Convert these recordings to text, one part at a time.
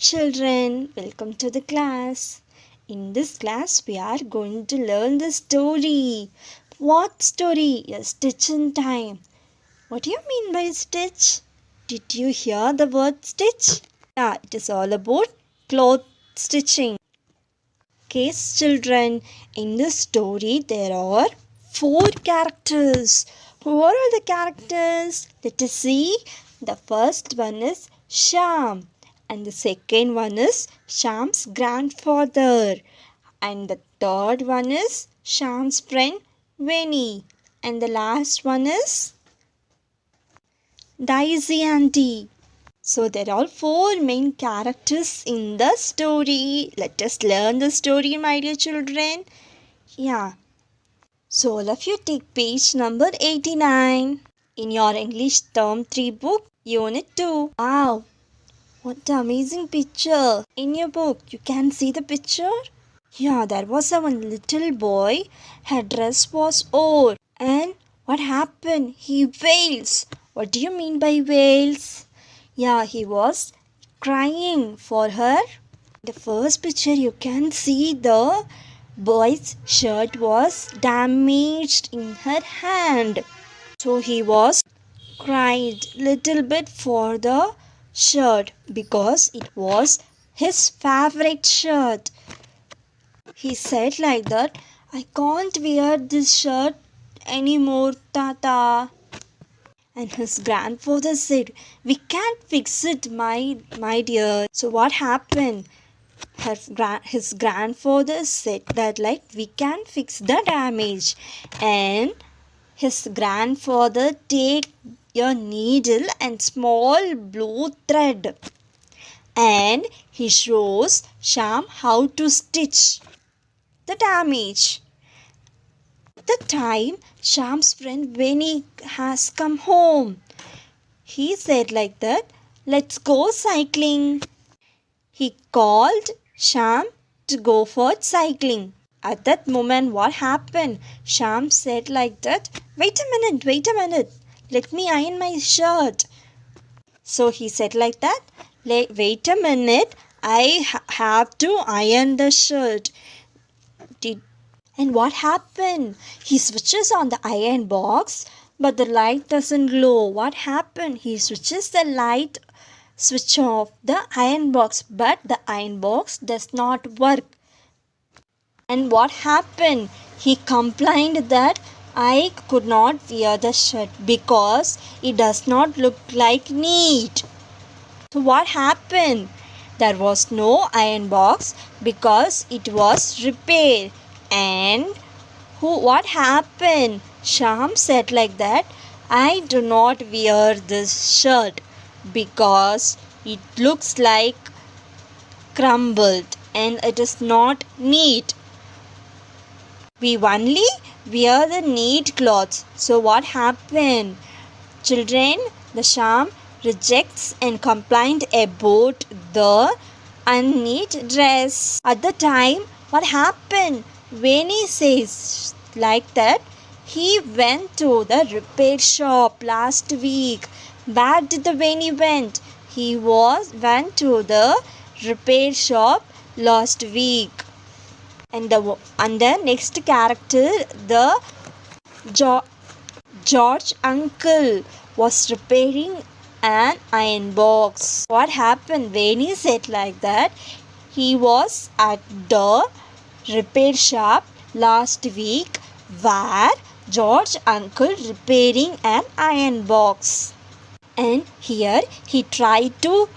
children, welcome to the class. In this class, we are going to learn the story. What story? A stitch in time. What do you mean by stitch? Did you hear the word stitch? Yeah, it is all about cloth stitching. Okay, children, in this story, there are 4 characters. Who are all the characters? Let us see. The first one is Sham. And the second one is Sham's grandfather. And the third one is Sham's friend Winnie. And the last one is Daisy auntie. So there are 4 main characters in the story. Let us learn the story, my dear children. Yeah. So all of you take page number 89 in your English Term 3 book, Unit 2. Wow. What an amazing picture. In your book, you can see the picture? Yeah, there was a one little boy. Her dress was old. And what happened? He wails. What do you mean by wails? Yeah, he was crying for her. The first picture you can see the boy's shirt was damaged in her hand. So he was cried little bit for the shirt because it was his favorite shirt. He said like that, I can't wear this shirt anymore, Tata. And his grandfather said, we can't fix it, my dear. So what happened? His grandfather said that like we can fix the damage. And his grandfather take a needle and small blue thread. And he shows Sham how to stitch the damage. At the time, Sham's friend Winnie has come home. He said like that, let's go cycling. He called Sham to go for cycling. At that moment, what happened? Sham said like that, wait a minute. Let me iron my shirt. So he said like that, wait a minute, I have to iron the shirt. And what happened? He switches on the iron box, but the light doesn't glow. What happened? He switches the light switch off the iron box, but the iron box does not work. And what happened? He complained that I could not wear the shirt because it does not look like neat. So what happened? There was no iron box because it was repaired. And what happened? Sham said like that, I do not wear this shirt because it looks like crumbled and it is not neat. We only wear the neat clothes. So what happened? Children, the Sham rejects and complained about the unneat dress. At the time, what happened? Winnie says like that, he went to the repair shop last week. Where did the Winnie went? He went to the repair shop last week. And the next character, the George uncle was repairing an iron box. What happened? Winnie said like that, he was at the repair shop last week where George uncle repairing an iron box. And here he tried to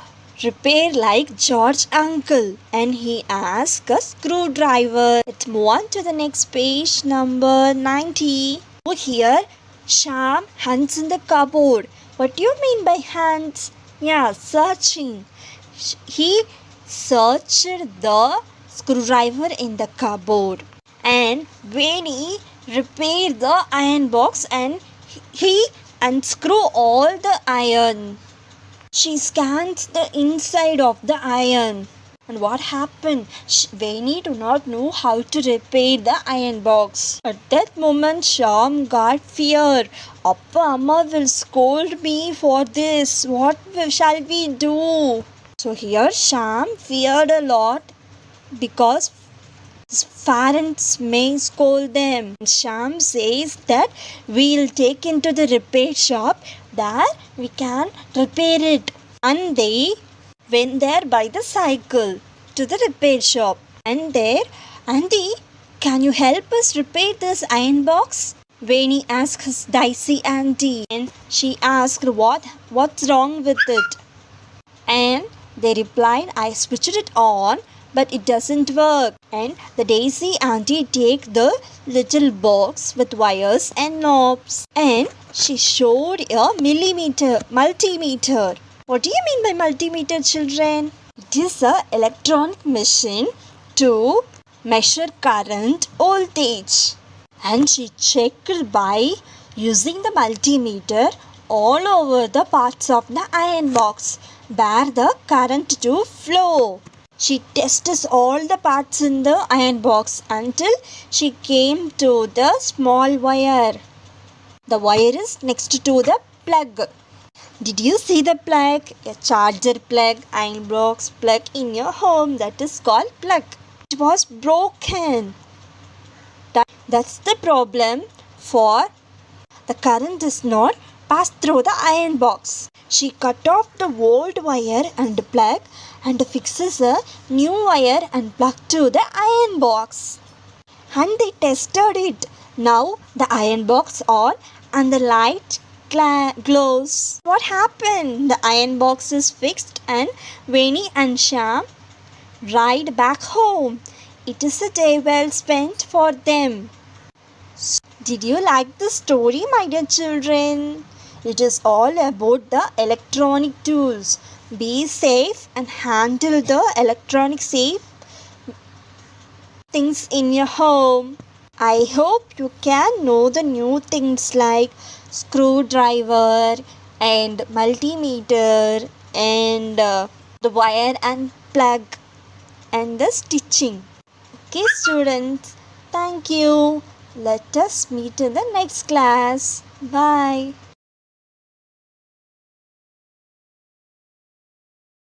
repair like George uncle and he asked a screwdriver. Let's move on to the next page, number 90. So here Sham hunts in the cupboard. What do you mean by hunts? Yeah, searching. He searched the screwdriver in the cupboard. And Winnie repaired the iron box and he unscrew all the iron. She scans the inside of the iron. And what happened? Winnie do not know how to repair the iron box. At that moment, Sham got fear. Appa Amma will scold me for this. What shall we do? So here Sham feared a lot because his parents may scold them. Sham says that we'll take into the repair shop that we can repair it. And they went there by the cycle to the repair shop. And there, Auntie, can you help us repair this iron box? Vani asked his dicey auntie, and she asked what's wrong with it. And they replied, I switched it on, but it doesn't work. And the Daisy auntie take the little box with wires and knobs, and she showed a multimeter. What do you mean by multimeter, children? It is a electronic machine to measure current voltage. And she checked by using the multimeter all over the parts of the iron box where the current to flow. She tested all the parts in the iron box until she came to the small wire. The wire is next to the plug. Did you see the plug? A charger plug, iron box plug in your home, that is called plug. It was broken. That's the problem, for the current does not pass through the iron box. She cut off the old wire and plug and fixes a new wire and plug to the iron box. And they tested it. Now the iron box on and the light glows. What happened? The iron box is fixed and Vani and Sham ride back home. It is a day well spent for them. Did you like the story, my dear children? It is all about the electronic tools. Be safe and handle the electronic safe things in your home. I hope you can know the new things like screwdriver and multimeter and the wire and plug and the stitching. Okay, students, thank you. Let us meet in the next class. Bye.